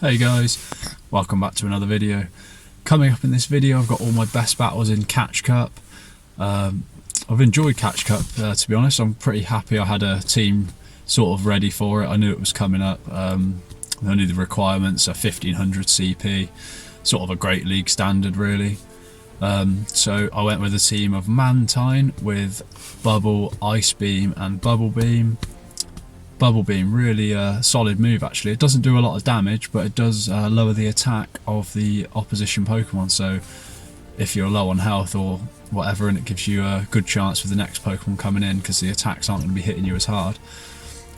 Hey guys, welcome back to another video. Coming up in this video I've got all my best battles in Catch Cup. I've enjoyed Catch Cup, to be honest. I'm pretty happy I had a team sort of ready for it. I knew it was coming up. I knew the requirements are 1500 CP, sort of a great league standard really. So I went with a team of Mantine with Bubble, Ice Beam and Bubble Beam. Bubble Beam, really solid move actually. It doesn't do a lot of damage, but it does lower the attack of the opposition Pokemon, so if you're low on health or whatever, and it gives you a good chance for the next Pokemon coming in because the attacks aren't going to be hitting you as hard.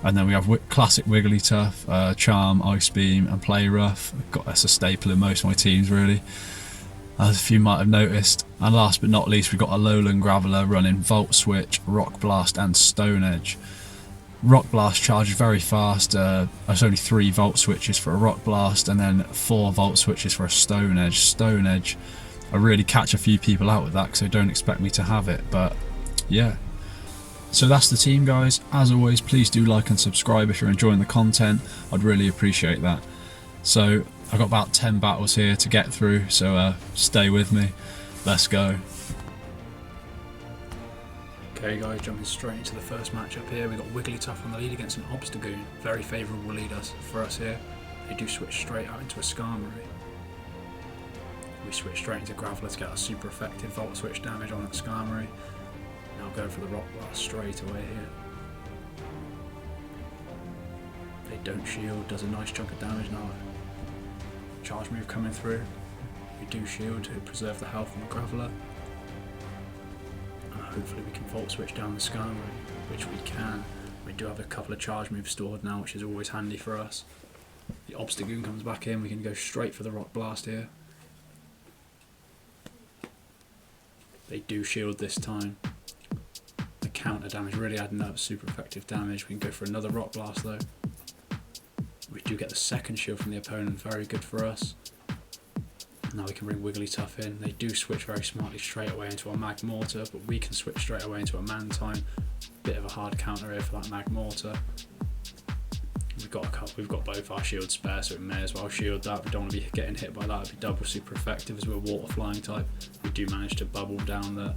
And then we have classic Wigglytuff, Charm, Ice Beam and Play Rough. That's a staple in most of my teams really, as a few might have noticed. And last but not least, we've got a Lowland Graveler running Volt Switch, Rock Blast and Stone Edge. Rock Blast charges very fast. There's only 3 Volt Switches for a Rock Blast and then 4 Volt Switches for a Stone Edge. Stone Edge, I really catch a few people out with that because they don't expect me to have it, but yeah. So that's the team guys. As always, please do like and subscribe if you're enjoying the content. I'd really appreciate that. So I've got about 10 battles here to get through, so stay with me. Let's go. Okay guys, jumping straight into the first matchup here. We've got Wigglytuff on the lead against an Obstagoon. Very favourable lead for us here. They do switch straight out into a Skarmory. We switch straight into Graveler to get a super effective Volt Switch damage on that Skarmory. Now go for the Rock Blast straight away here. They don't shield, does a nice chunk of damage now. Charge move coming through. We do shield to preserve the health on the Graveler. Hopefully we can Volt Switch down the Skarmory, which we can. We do have a couple of charge moves stored now, which is always handy for us. The Obstagoon comes back in, we can go straight for the Rock Blast here. They do shield this time. The counter damage really adding up, super effective damage. We can go for another Rock Blast though. We do get the second shield from the opponent, very good for us. Now we can bring Wigglytuff in. They do switch very smartly straight away into a Magmortar, but we can switch straight away into a Mantine. Bit of a hard counter here for that Magmortar. We've got both our shields spare, so we may as well shield that. We don't want to be getting hit by that. It'd be double super effective as we're water flying type. We do manage to bubble down the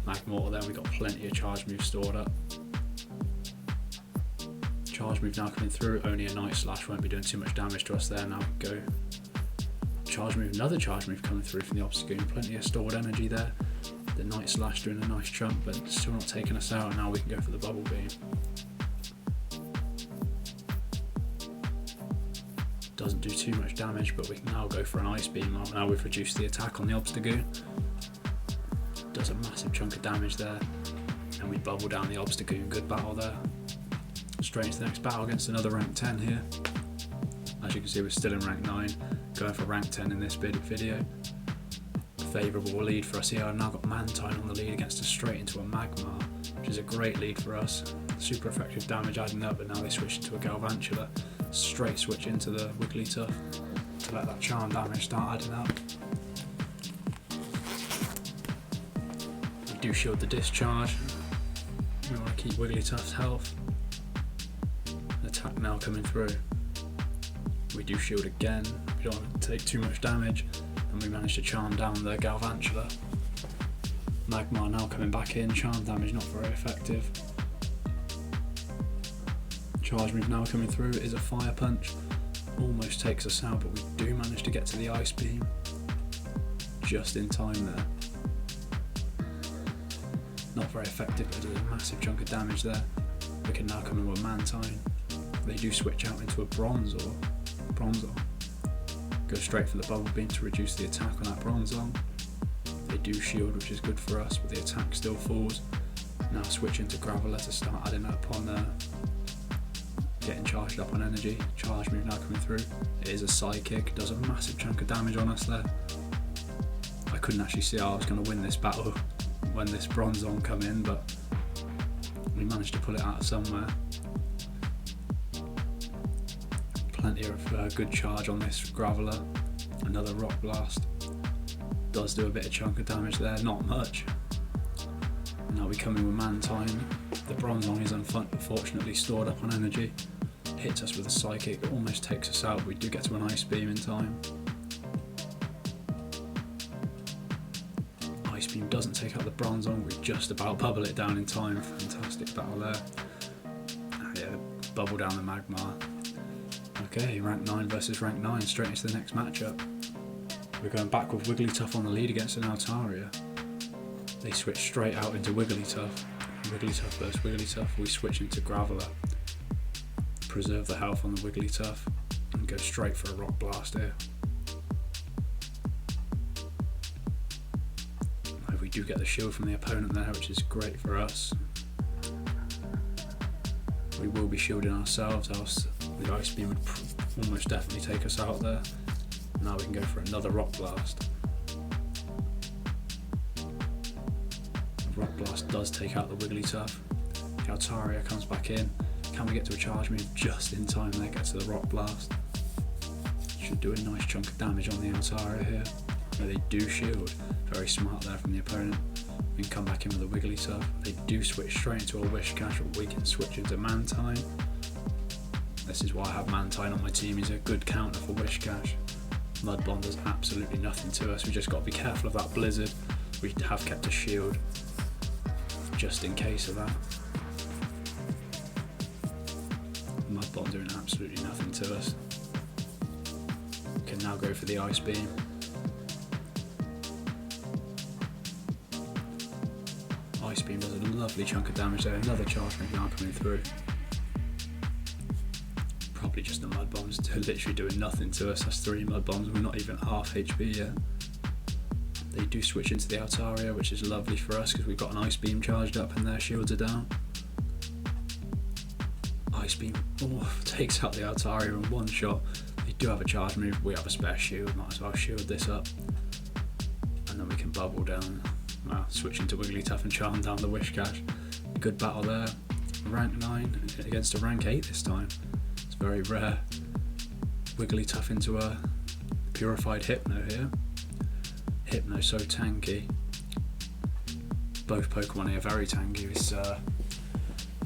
Magmortar there. We've got plenty of charge moves stored up. Charge move now coming through. Only a Night Slash won't be doing too much damage to us there. Now we go. Charge move, another charge move coming through from the Obstagoon. Plenty of stored energy there. The Night Slash doing a nice chunk, but still not taking us out. And now we can go for the Bubble Beam. Doesn't do too much damage, but we can now go for an Ice Beam. Now we've reduced the attack on the Obstagoon. Does a massive chunk of damage there, and we bubble down the Obstagoon. Good battle there. Straight into the next battle against another rank 10 here. As you can see, we're still in rank 9, going for rank 10 in this video. Favourable lead for us here. I've now got Mantine on the lead against us straight into a Magmar, which is a great lead for us. Super effective damage adding up, but now they switch into a Galvantula. Straight switch into the Wigglytuff to let that charm damage start adding up. We do shield the discharge. We want to keep Wigglytuff's health. Attack now coming through. We do shield again, we don't want to take too much damage, and we manage to charm down the Galvantula. Magmar now coming back in, charm damage not very effective. Charge move now coming through is a Fire Punch, almost takes us out, but we do manage to get to the Ice Beam just in time there. Not very effective, but it does a massive chunk of damage there. We can now come in with Mantine. They do switch out into a Bronzor. Go straight for the Bubble Beam to reduce the attack on that Bronzor. They do shield, which is good for us, but the attack still falls. Now switch into Graveler to start adding up on getting charged up on energy. Charge move now coming through. It is a Psychic, does a massive chunk of damage on us there. I couldn't actually see how I was going to win this battle when this Bronzor come in, but we managed to pull it out of somewhere. Plenty of good charge on this Graveler. Another Rock Blast. Does do a bit of chunk of damage there, not much. Now we come in with Mantine. The Bronzong is unfortunately stored up on energy. hits us with a psychic, almost takes us out. We do get to an ice beam in time. Ice beam doesn't take out the Bronzong, we just about bubble it down in time. Fantastic battle there. Yeah, bubble down the Magmar. Okay, rank 9 versus rank 9, straight into the next matchup. We're going back with Wigglytuff on the lead against an Altaria. They switch straight out into Wigglytuff. Wigglytuff versus Wigglytuff, we switch into Graveler. Preserve the health on the Wigglytuff and go straight for a Rock Blast here. We do get the shield from the opponent there, which is great for us. We will be shielding ourselves, else the Ice Beam would almost definitely take us out there. Now we can go for another Rock Blast. The Rock Blast does take out the Wigglytuff. The Altaria comes back in. Can we get to a charge move just in time there? Gets to the Rock Blast. Should do a nice chunk of damage on the Altaria here. They do shield. Very smart there from the opponent. We can come back in with a Wigglytuff. They do switch straight into a Whiscash, but we can switch into Mantine. This is why I have Mantine on my team. He's a good counter for Whiscash. Mudbomb does absolutely nothing to us. We just got to be careful of that Blizzard. We have kept a shield just in case of that. Mudbomb doing absolutely nothing to us. We can now go for the Ice Beam. Ice Beam does a lovely chunk of damage there. Another charge move now coming through. Probably just the Mud Bombs. They're literally doing nothing to us. That's 3 Mud Bombs and we're not even half HP yet. They do switch into the Altaria, which is lovely for us because we've got an Ice Beam charged up and their shields are down. Ice Beam takes out the Altaria in one shot. They do have a charge move. We have a spare shield. Might as well shield this up. And then we can bubble down. Well, switching to Wigglytuff and charm down the Whiscash. Good battle there. Rank 9 against a rank 8 this time. It's very rare. Wigglytuff into a purified Hypno here. Hypno so tanky. Both Pokemon here very tanky. It's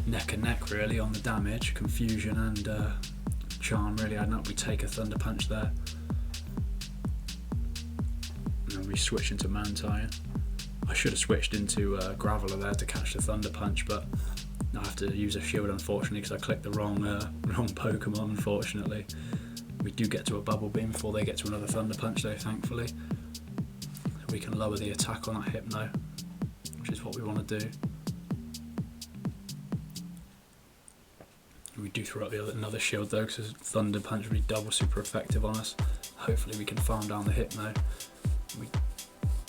neck and neck really on the damage. Confusion and charm really adding up. We take a Thunder Punch there. And then we switch into Mantine. I should have switched into Graveler there to catch the Thunder Punch, but I have to use a shield unfortunately because I clicked the wrong Pokemon unfortunately. We do get to a Bubble Beam before they get to another Thunder Punch though, thankfully. We can lower the attack on that Hypno, which is what we want to do. We do throw up another shield though because Thunder Punch will be double super effective on us. Hopefully we can farm down the Hypno. We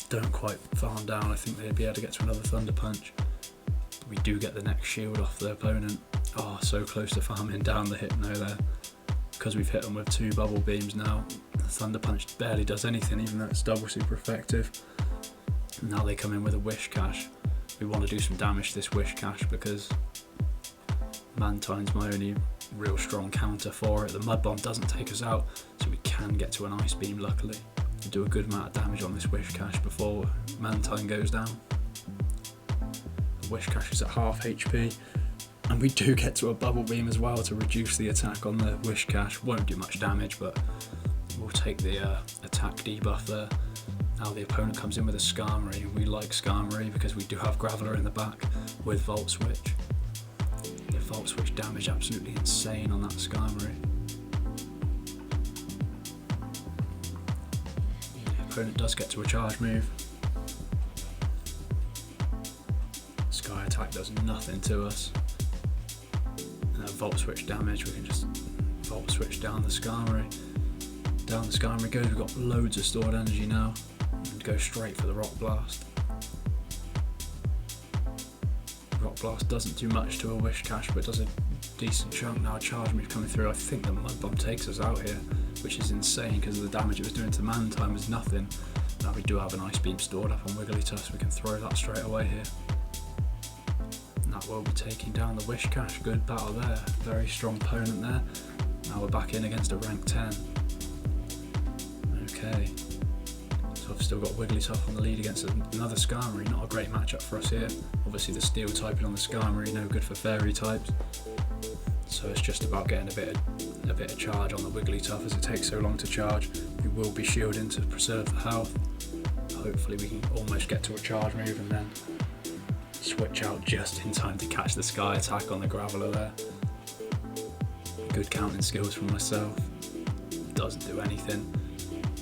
don't quite farm down. I think they'd be able to get to another Thunder Punch. We do get the next shield off the opponent. Oh, so close to farming down the Hypno there. Because we've hit them with 2 Bubble Beams now. The Thunder Punch barely does anything, even though it's double super effective. Now they come in with a Whiscash. We want to do some damage to this Whiscash because Mantine's my only real strong counter for it. The Mud Bomb doesn't take us out, so we can get to an Ice Beam luckily. Do a good amount of damage on this Whiscash before Mantine goes down. The Whiscash is at half HP, and we do get to a Bubble Beam as well to reduce the attack on the Whiscash. Won't do much damage, but we'll take the attack debuff there. Now the opponent comes in with a Skarmory. We like Skarmory because we do have Graveler in the back with Volt Switch. The Volt Switch damage absolutely insane on that Skarmory. Opponent does get to a charge move. Sky Attack does nothing to us. And Volt Switch damage, we can just Volt Switch down the Skarmory. Down the Skarmory goes, we've got loads of stored energy now. And go straight for the Rock Blast. Rock Blast doesn't do much to a Whiscash, but does a decent chunk. Now a charge move coming through. I think the Mud Bomb takes us out here, which is insane because the damage it was doing to Mantine was nothing. Now we do have an Ice Beam stored up on Wigglytuff, so we can throw that straight away here. And that will be taking down the Whiscash. Good battle there. Very strong opponent there. Now we're back in against a rank 10. Okay. So I've still got Wigglytuff on the lead against another Skarmory. Not a great matchup for us here. Obviously the Steel typing on the Skarmory, no good for Fairy types. So it's just about getting a bit of charge on the Wigglytuff as it takes so long to charge. We will be shielding to preserve the health. Hopefully we can almost get to a charge move and then switch out just in time to catch the Sky Attack on the Graveler there. Good counting skills from myself. Doesn't do anything.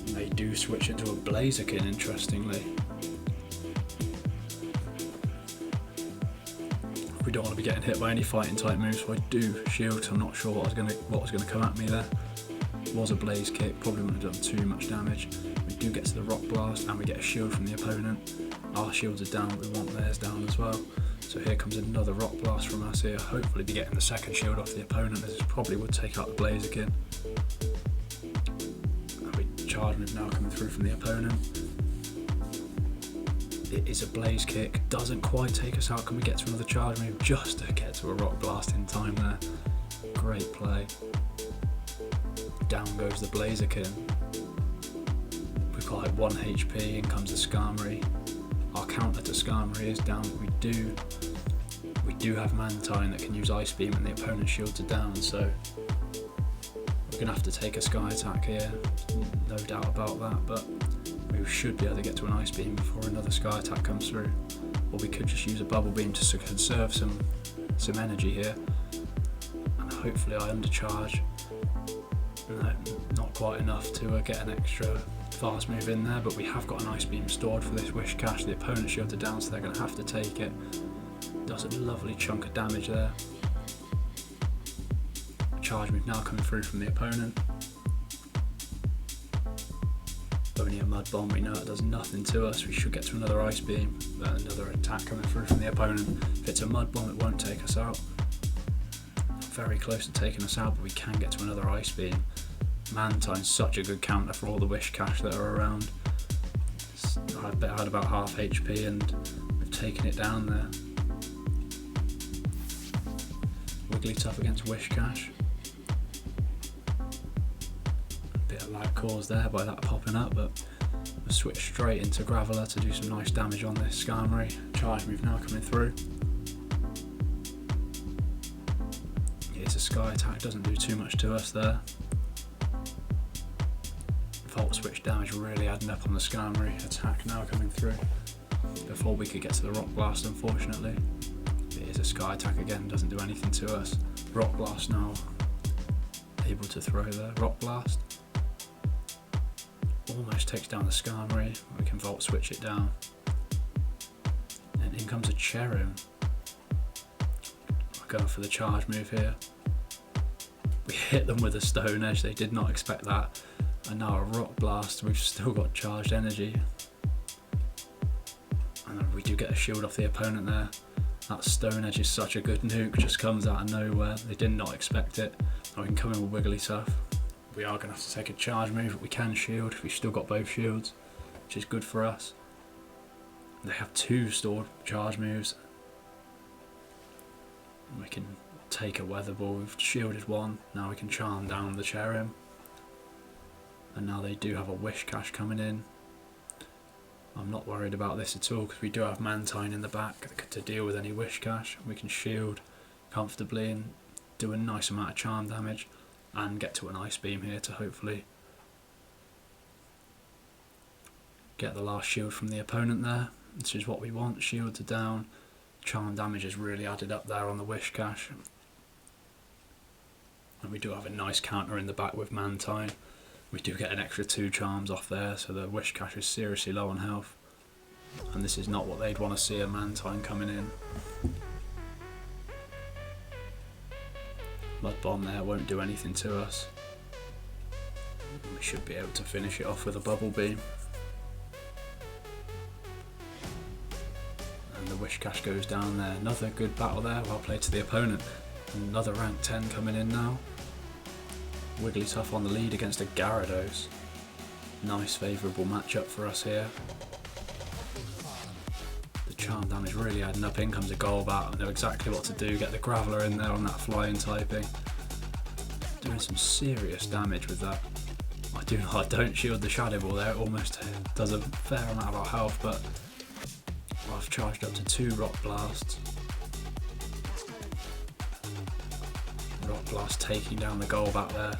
They do switch into a Blaziken, interestingly. We don't want to be getting hit by any fighting type moves, so I do shield because I'm not sure what was gonna come at me there. It was a Blaze Kick, probably wouldn't have done too much damage. We do get to the Rock Blast and we get a shield from the opponent. Our shields are down, but we want theirs down as well. So here comes another Rock Blast from us here. Hopefully be getting the second shield off the opponent, as this probably would take out the Blaziken. And we charge move now coming through from the opponent. It is a Blaze Kick, doesn't quite take us out. Can we get to another charge move just to get to a Rock Blast in time there? Great play. Down goes the Blaziken. We've got like 1 HP, in comes the Skarmory. Our counter to Skarmory is down, but we do have Mantine that can use Ice Beam and the opponent's shields are down, so we're going to have to take a Sky Attack here, no doubt about that, but we should be able to get to an Ice Beam before another Sky Attack comes through. Or we could just use a Bubble Beam to conserve some energy here, and hopefully I undercharge. No, not quite enough to get an extra fast move in there, but we have got an Ice Beam stored for this Wish Cache. The opponent's shields are down, so they're going to have to take it. Does a lovely chunk of damage there. Charge move now coming through from the opponent. Only a Mud Bomb, we know it does nothing to us. We should get to another Ice Beam. Another attack coming through from the opponent. If it's a Mud Bomb, it won't take us out. Very close to taking us out, but we can get to another Ice Beam. Mantine's such a good counter for all the Wish Cache that are around. I bet I had about half HP and we've taken it down there. Wigglytuff against Wish Cache. A bit of lag caused there by that popping up, but we'll switch straight into Graveler to do some nice damage on this Skarmory. Charge move now coming through. It's a Sky Attack, doesn't do too much to us there. Volt Switch damage really adding up on the Skarmory. Attack now coming through. Before we could get to the Rock Blast, unfortunately. It is a Sky Attack again, doesn't do anything to us. Rock Blast now. Able to throw there. Rock Blast. Almost takes down the Skarmory. We can Volt Switch it down. And in comes a Cherrim. We're going for the charge move here. We hit them with a Stone Edge, they did not expect that. And now a Rock Blast, we've still got charged energy. And then we do get a shield off the opponent there. That Stone Edge is such a good nuke, just comes out of nowhere. They did not expect it. Now we can come in with Wigglytuff. We are going to have to take a charge move, but we can shield. We've still got both shields, which is good for us. They have 2 stored charge moves. We can take a Weather Ball, we've shielded 1. Now we can charm down the Cherrim. And now they do have a Wish Cache coming in. I'm not worried about this at all because we do have Mantine in the back to deal with any Wish Cache. We can shield comfortably and do a nice amount of charm damage and get to an Ice Beam here to hopefully get the last shield from the opponent there. This is what we want, shields are down. Charm damage is really added up there on the Wish Cache. And we do have a nice counter in the back with Mantine. We do get an extra 2 charms off there, so the Wish Cache is seriously low on health. And this is not what they'd want to see, a Mantine coming in. Mud Bomb there won't do anything to us. We should be able to finish it off with a Bubble Beam. And the Wish Cache goes down there. Another good battle there, well played to the opponent. Another rank 10 coming in now. Wigglytuff on the lead against a Gyarados. Nice favourable matchup for us here. The charm damage really adding up. In comes a Golbat. I know exactly what to do. Get the Graveler in there on that flying typing. Doing some serious damage with that. I don't shield the Shadow Ball there. It almost does a fair amount of our health, but I've charged up to 2 Rock Blasts. Rock Blast taking down the goal back there.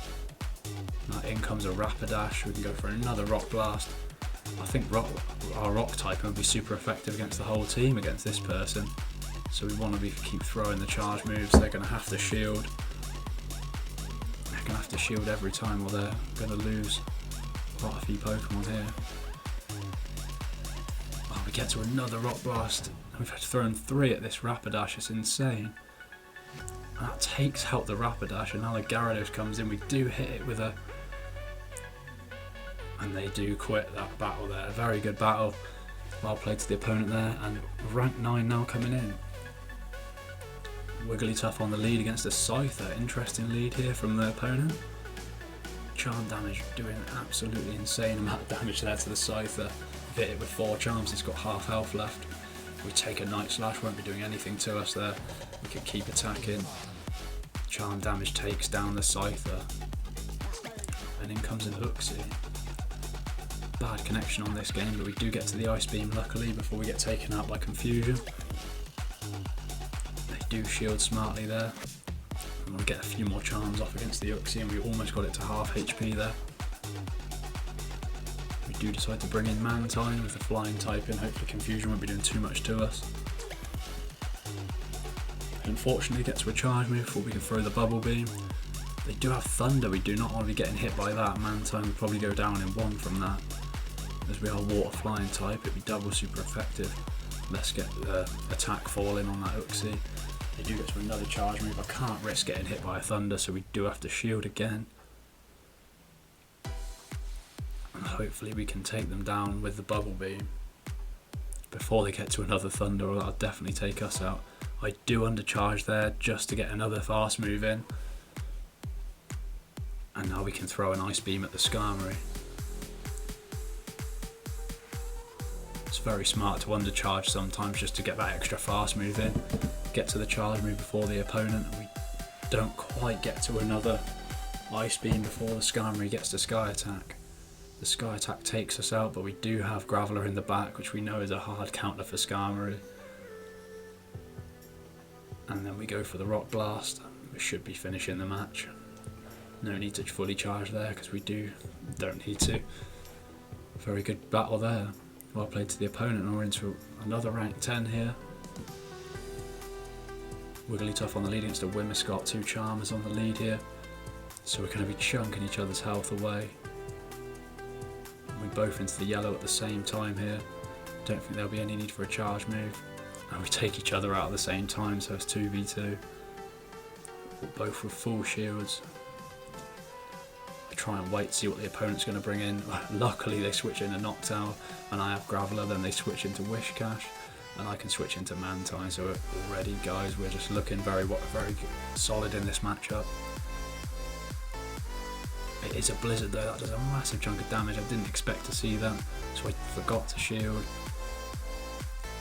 Now in comes a Rapidash. We can go for another Rock Blast. I think our Rock type would be super effective against the whole team against this person. So we want to keep throwing the charge moves. They're going to have to shield. They're going to have to shield every time, or they're going to lose quite a few Pokemon here. Oh, we get to another Rock Blast. We've thrown 3 at this Rapidash. It's insane. And that takes out the Rapidash, and now the Gyarados comes in. We do hit it with a... And they do quit that battle there. A very good battle. Well played to the opponent there. And rank 9 now coming in. Wigglytuff on the lead against a Scyther. Interesting lead here from the opponent. Charm damage doing an absolutely insane amount of damage there to the Scyther. Hit it with 4 charms, it's got half health left. We take a Night Slash, won't be doing anything to us there. We can keep attacking. Charm damage takes down the Scyther. And in comes an Uxie. Bad connection on this game, but we do get to the Ice Beam luckily before we get taken out by Confusion. They do shield smartly there. And we'll get a few more charms off against the Uxie, and we almost got it to half HP there. We do decide to bring in Mantine with the flying type in. Hopefully Confusion won't be doing too much to us. Unfortunately get to a charge move before we can throw the Bubble Beam. They do have Thunder, we do not want to be getting hit by that. Mantine would probably go down in 1 from that. As we are water flying type, it'd be double super effective. Let's get the attack falling on that Uxie. They do get to another charge move. I can't risk getting hit by a Thunder, so we do have to shield again. And hopefully we can take them down with the Bubble Beam before they get to another Thunder, or that'll definitely take us out. I do undercharge there just to get another fast move in. And now we can throw an Ice Beam at the Skarmory. It's very smart to undercharge sometimes just to get that extra fast move in. Get to the charge move before the opponent, and we don't quite get to another Ice Beam before the Skarmory gets to Sky Attack. The Sky Attack takes us out, but we do have Graveler in the back, which we know is a hard counter for Skarmory. And then we go for the Rock Blast. We should be finishing the match. No need to fully charge there because we don't need to. Very good battle there. Well played to the opponent, and we're into another rank 10 here. Wigglytuff on the lead against a Whimsicott, 2 Charmers on the lead here. So we're going to be chunking each other's health away. We both into the yellow at the same time here. Don't think there'll be any need for a charge move. And we take each other out at the same time, so it's 2v2. Both with full shields. I try and wait to see what the opponent's going to bring in. Luckily they switch into Noctowl, and I have Graveler, then they switch into Wishcash, and I can switch into Mantine. So already guys, we're just looking very solid in this matchup. It is a Blizzard though, that does a massive chunk of damage. I didn't expect to see that, so I forgot to shield.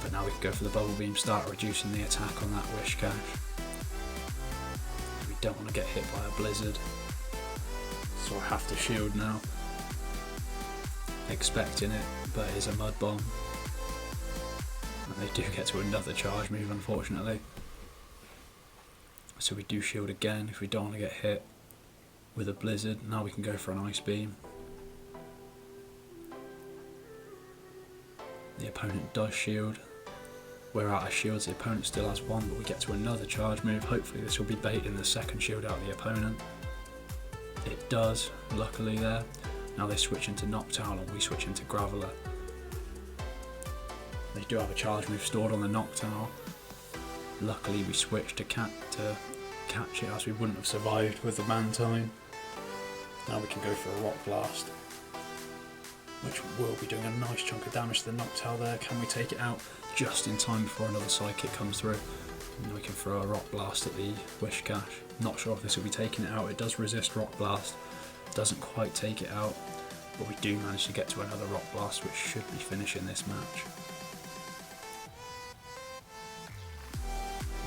But now we can go for the Bubble Beam, start reducing the attack on that Wishcash. We don't want to get hit by a Blizzard, so I have to shield now. Expecting it, but it is a Mud Bomb. And they do get to another charge move, unfortunately. So we do shield again if we don't want to get hit with a Blizzard. Now we can go for an Ice Beam. The opponent does shield. We're out of shields, the opponent still has 1, but we get to another charge move. Hopefully this will be baiting the second shield out of the opponent. It does, luckily there. Now they switch into Noctowl and we switch into Graveler. They do have a charge move stored on the Noctowl. Luckily we switched to catch it, as we wouldn't have survived with the Mantine. Now we can go for a Rock Blast, which will be doing a nice chunk of damage to the Noctowl there. Can we take it out just in time before another Psychic comes through? And we can throw a Rock Blast at the Wishcash. Not sure if this will be taking it out. It does resist Rock Blast, doesn't quite take it out, but we do manage to get to another Rock Blast, which should be finishing this match.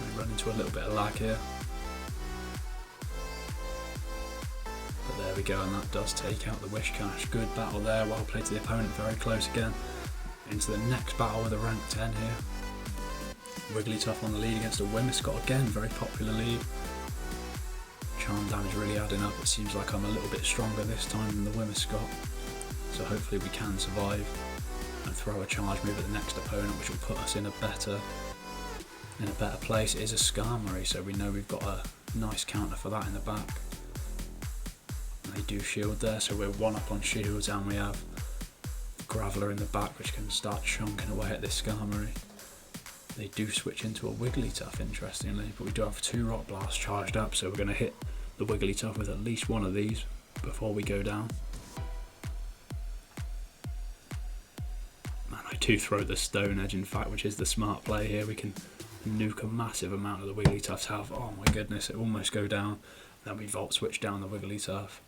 We run into a little bit of lag here, but there we go, and that does take out the Wishcash. Good battle there, well played to the opponent, very close again. Into the next battle with a rank 10 here. Wigglytuff on the lead against a Whimsicott again, very popular lead. charm damage really adding up. It seems like I'm a little bit stronger this time than the Wimmiscott, so hopefully we can survive and throw a charge move at the next opponent, which will put us in a better place. It is a Skarmory, so we know we've got a nice counter for that in the back. They do shield there, so we're 1 up on shields, and we have Graveler in the back, which can start chunking away at this Skarmory. They do switch into a Wigglytuff, interestingly, but we do have 2 Rock Blasts charged up, so we're going to hit the Wigglytuff with at least one of these before we go down. And I do throw the Stone Edge, in fact, which is the smart play here. We can nuke a massive amount of the Wigglytuff's health. Oh my goodness, it almost go down. Then we Volt Switch down the Wigglytuff.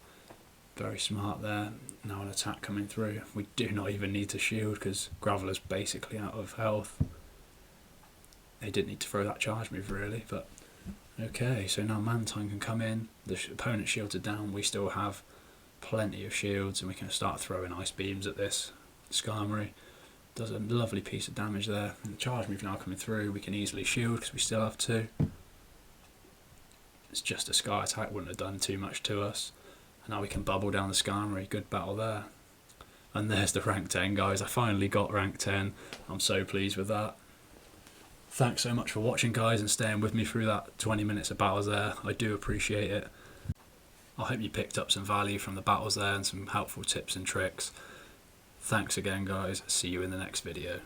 Very smart there. Now an attack coming through. We do not even need to shield because Graveler's basically out of health. They didn't need to throw that charge move really, but okay. So now Mantine can come in. The opponent shields are down. We still have plenty of shields, and we can start throwing Ice Beams at this Skarmory. Does a lovely piece of damage there. And the charge move now coming through. We can easily shield because we still have 2. It's just a Sky attack, wouldn't have done too much to us. And now we can bubble down the Skarmory. Good battle there. And there's the rank 10, guys. I finally got rank 10. I'm so pleased with that. Thanks so much for watching, guys, and staying with me through that 20 minutes of battles there. I do appreciate it. I hope you picked up some value from the battles there and some helpful tips and tricks. Thanks again, guys. See you in the next video.